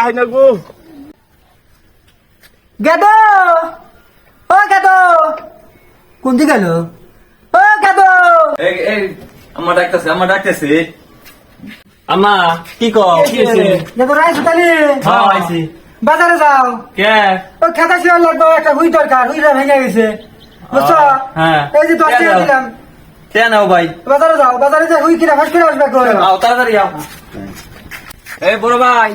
তোলাই না গো গেদো ও গেদো কোন দিকে গেল ও গেদো এই আমার ডাকতেছে আম্মা কি কও কি হইছে গেদো রাইছ তালি হ্যাঁ আইছি বাজারে যাও কে ও খেতা শিওর লাগবে একটা হুই দরকার হুইরা ভেঙে গেছে বুঝছো হ্যাঁ এই যে 10 টাকা দিলাম কে নাও ভাই বাজারে যাও বাজারে যে হুই কিনা ফাঁস করে আসবে গো আও তাড়াতাড়ি আও এই বড় ভাই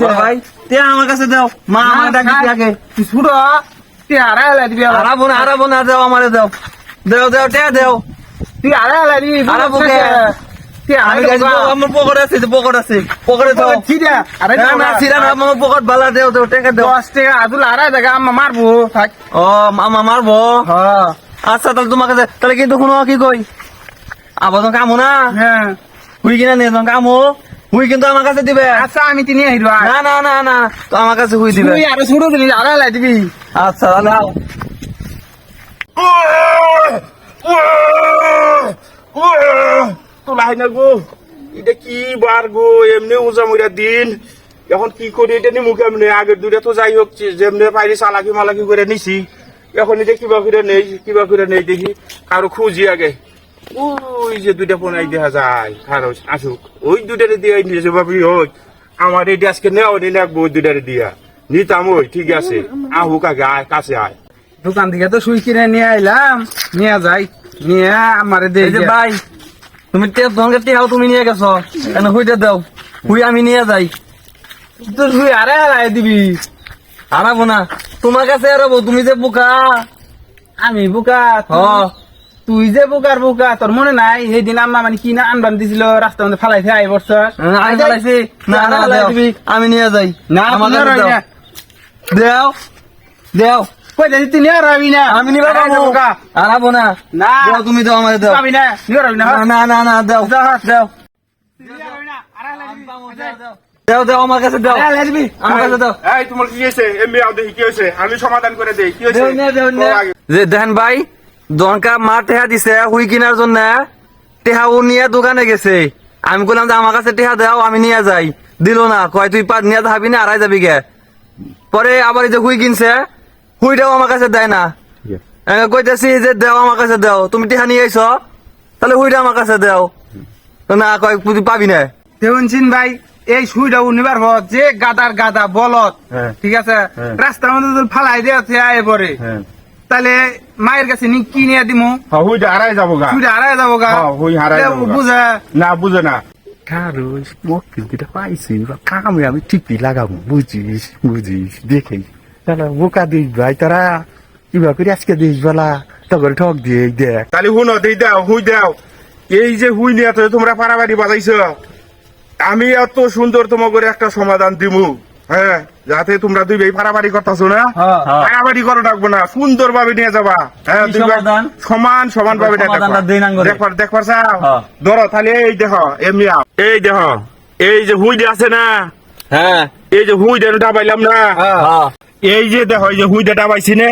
বড় ভাই তে আমার কাছে দাও মা আমার ডাকতে আগে তুই ছুটো তুই আড়াই হালাই দিবি হারাবো না দাও আমারে দাও দাও তে দাও তুই আড়াই হালাই দিবি হারাবো কে তুই আমি আড়াই গাইছি আমার পকেট আছে পকেটে দাও চিরা আরে না ছিড়া না আমার পকেট বালা দাও টাকা দাও 10 টাকা আদুল আড়াই টাকা আম্মা মারবো থাক ও মামা মারবো হ্যাঁ আচ্ছা তাহলে তোমার কাছে তাহলে কিন্তু কোনো কি কই আবার তো কামো না হ্যাঁ হুই কিনা নিয়ে তোমার কামো হুই কিন্তু আমার কাছে দিবে আচ্ছা আমি তিনি আইরো না তো আমার কাছে হুই দিবে তুই আরো ছুটো দিবি আড়াই হালাই দিবি আচ্ছা তাহলে আও। তোলাই না গো এটা কি বার গো এমনি উজামুরা দিন এখন কি করি এটা নিমু কেমনে আগের দুটা তো যাই হোক যেমনি পাইরি চালাকি মালাকি করে নিছি এখন এটা কিবা করে নেই দেখি কারো খুঁজি আগে ওই যে দুটা ফোনাই দেখা যায় কারো আসুক ওই দুটারে দিয়ে নিয়েছে বাপি ওই আমার এই আজকে নেওয়া নিয়ে লাগবো ওই দুটারে দিয়া নিতাম ওই ঠিক আছে আহুক আগে আয় কাছে আয় দোকান থেকে তো সুই কিনে নিয়ে আইলাম নিয়ে যাই নিয়ে আমারে এই যে ভাই তুমি তোমাকে টেহাও তুমি নিয়ে গেছো কেন হুইটা দাও হুই আমি নিয়ে যাই তো তুই আরে হারাই দিবি হারাবো না তোমার কাছে হারাবো তুমি যে বোকা আমি বোকা হ তুই যে বোকার বোকা তোর মনে নাই সেই দিন আম্মা মানে কি না আনবান দিছিল রাস্তার মধ্যে ফালাইছে আই বছর আমি চালাইছি না দাও আমি নিয়ে যাই না আমার তুই কাছে আর দাও দাও কই যাই তুই নিয়ে রাবি না আমি নিবা বোকা হারাবো না না দাও তুমি দাও আমাদের দাও পাবি না নিয়ে রাবি না না দাও দাও দাও আমার কাছে দাও আমার কাছে দাও এই তোমার কি হয়েছে এমনি আও দেখি কি হয়েছে আমি সমাধান করে দেই কি হয়েছে যে দেখেন ভাই দনকা মা টেহা দিছে হুই কিনার জন্য টেহা ও নিয়ে দোকানে গেছে আমি বললাম যে আমার কাছে টেহা দাও আমি নিয়ে যাই দিল না কয় তুই নিয়ে যাবি না আড়াই যাবি গে পরে আবার এই যে হুই কিনছে হুইটাও আমার কাছে দেয় না কইতেছি যে দেও আমার কাছে দাও তুমি টেহা নিয়ে আইছ তাহলে হুইটা আমার কাছে দাও না কয় তুই পাবি না দেউনছিন ভাই এই সুইটা উনিবার হত যে গাদা বলত ঠিক আছে রাস্তার মধ্যে যদি ফালাই দিয়েছে আয় পরে তাহলে মায়ের কাছে নি কি নিয়ে দিমু হুইটা হারাই যাবো গা সুইটা হারাই যাবো গা হুই হারাই যাবো গা। বুঝা না বুঝে না কারো মক্কেল দুটা পাইছি কামে আমি টিপি লাগাবো বুঝিস দেখে তারা বোকা দিস ভাই তারা কিবা করে আজকে দিস বলা তখন ঠক দিয়ে দেখ তাহলে হুনো দেই দাও হুই দাও এই যে হুই নিয়ে তো তোমরা পারাবাড়ি বাজাইছো আমি এত সুন্দর তোমাকে একটা সমাধান দিমু হ্যাঁ যাতে তোমরা দুই ভাই পারাবাড়ি করতেছো না পারাবাড়ি করে রাখবো না সুন্দর ভাবে নিয়ে যাবা হ্যাঁ দুই ভাই সমান ভাবে দেখবার চাও ধরো তাহলে এই দেখো এমনি এই দেখো এই যে হুই আছে না হ্যাঁ এই যে হুই ডাবাইলাম না এই যে দেখো এই যে হুই ডাবাইছি না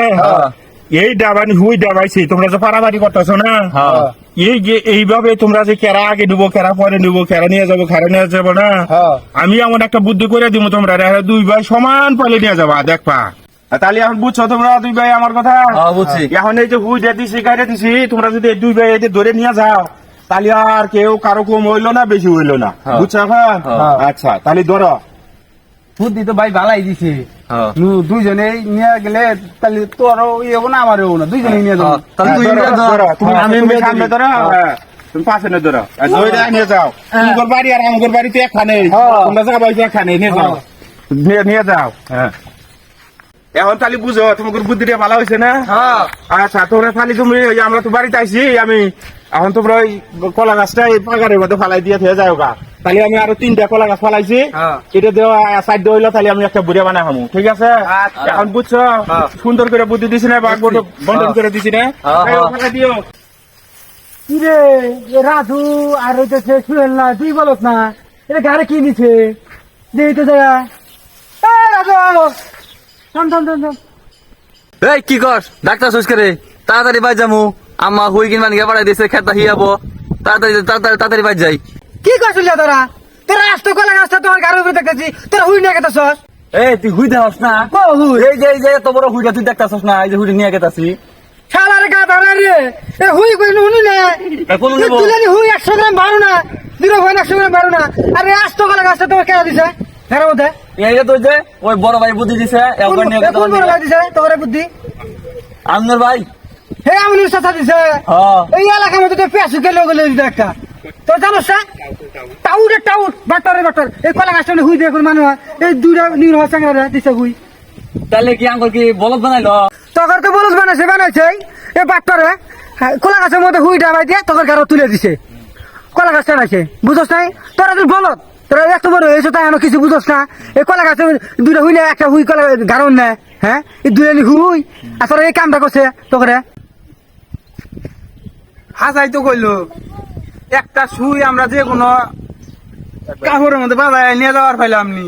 এই ডাবানি হুই ডাবাইছি তোমরা যে পারাবাড়ি করতেছো না এই যে এইভাবে তোমরা যে কেরা আগে নিবো কেরা পরে নিবো কেরা নিয়ে যাবো না আমি এমন একটা বুদ্ধি করে দিব তোমরা দুই ভাই সমান পালে নিয়ে যাবা দেখবা তাহলে এখন বুঝছো তোমরা দুই ভাই আমার কথা বুঝছি এখন এই যে হুই দিছি গাড়ি দিছি তোমরা যদি এই দুই ভাই এই ধরে নিয়ে যাও তাহলে আর কেউ কারো কম হইলো না বেশি হইলো না বুঝছো এখন আচ্ছা তাহলে ধরো বুদ্ধি তো ভাই ভালাই দিছে দুইজনে নিয়ে গেলে তাহলে তোরও ইয়ে হবো না আমারও না দুইজনে নিয়ে যাবো তুমি সামনে ধরো তুমি পাশে ধরো নিয়ে যাও তোমার বাড়ি আর আমার বাড়িতে একখানে তোমরা যাবো একখানে নিয়ে যাও নিয়ে যাও হ্যাঁ এখন তাহলে বুঝো তোমার বুদ্ধিটা ভালো হয়েছে না আচ্ছা তোমরা তাহলে তুমি আমরা তো বাড়িতে আইসি আমি এখন তোমরা ওই কলা গাছটা এই পাগারের মধ্যে ফালাই দিয়ে থেকে যাও গা তাহলে আমি আরো 3টা কলা গাছ ফালাইছি এটা দেওয়া সাইড হইলো তাহলে আমি একটা বুড়িয়া বানাই হামু ঠিক আছে এখন বুঝছো সুন্দর করে বুদ্ধি দিছি না বা বন্টন করে দিছি না দিও কিরে রাধু আর হইতেছে শুয়েল না তুই বলত না এটা গাড়ি কি নিছে দিতে জায়গা রাধু এই কি কর ডাক্তার শেষ করে তাড়াতাড়ি বাজ যামু আম্মা হুই কিনবা নিয়ে পাঠাই দিছে খেতা হিয়াবো তাড়াতাড়ি বাজ যাই কি করছিল তোরা আসতো কলা গাছটা তোমার গাড়ির উপরে দেখতেছি তোরা হুই নিয়ে গেতেছ এই তুই হুই দেখাস না কো হুই এই যে এত বড় হুইটা তুই দেখতাছস না এই যে হুইটা নিয়ে গেতাছি শালার গা ধরা রে এ হুই কই নুনি না কোন নেব তুই হুই 100 গ্রাম বারো না দিরো ভাই 100 গ্রাম বারো না আরে আস্ত গলা গাছটা তোমার কেন দিছে ঘরের মধ্যে এই যে তো যে ওই বড় ভাই বুদ্ধি দিছে একবার নিয়ে গেতাম কোন বড় ভাই দিছে তোমার বুদ্ধি আমনের ভাই হে আমি সাথে দিছে হ্যাঁ এই এলাকার মধ্যে তো পেঁচু গেলে গেলে দিতে একটা তো জানোস না টাউট বাটারে বাটার এই কলা গাছটা হুই দিয়ে কোন মানুষ এই দুইটা নিউর হওয়া চাঙ্গা দিছে হুই তাহলে কি আঙ্গুল কি বলদ বানাইলো তখন তো বলস বানাইছে এই বাটারে কলা গাছের মধ্যে হুইটা বাই দিয়ে তখন গাড়ো তুলে দিছে কলা গাছটা নাইছে বুঝছ নাই তোরা তুই বলত তোরা এত বড় হয়েছে তাই আমার কিছু বুঝছ না এই কলা গাছে দুইটা হুই না একটা হুই কলা গাড়ন না হ্যাঁ এই দুইটা হুই আসলে এই কামটা করছে তোকে হাসাই তো কইলো একটা সুই আমরা যে কোনো কাপড়ের মধ্যে বাজায় নিয়ে যাওয়ার পাইলাম নি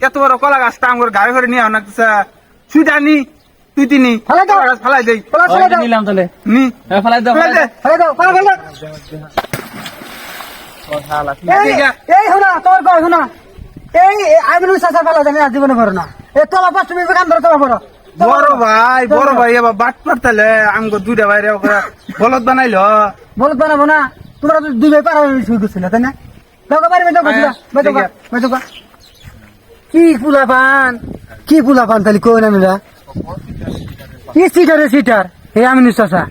এত বড় কলা গাছটা আমার গাড়ি করে নিয়ে আনাকতেছে সুইটা নি তুই তিনি ফালাই দাও। ফালাই দেই ফালাই দাও। নিলাম তাহলে নি ফেলাই দাও ফালাই দে ফেলে দাও, ফেলে দাও। এই এই শোনা তোমার কয় শোনা এই আমি চাষা ফেলা জানি আর জীবনে করো না এই তোলা পাঁচ তুমি কাম ধরো তোলা বড় বড় ভাই এবার বাট পারতালে আমগো দুইটা বাইরে বলদ বানাইলো বলত বানাবো না তোমরা তো দুই ভাই পারা শুরু করছিল তাই না দাও বাড়ি বেদো কি পুলা পান তাহলে কই না মিলা কি সিটার এই আমি চাষা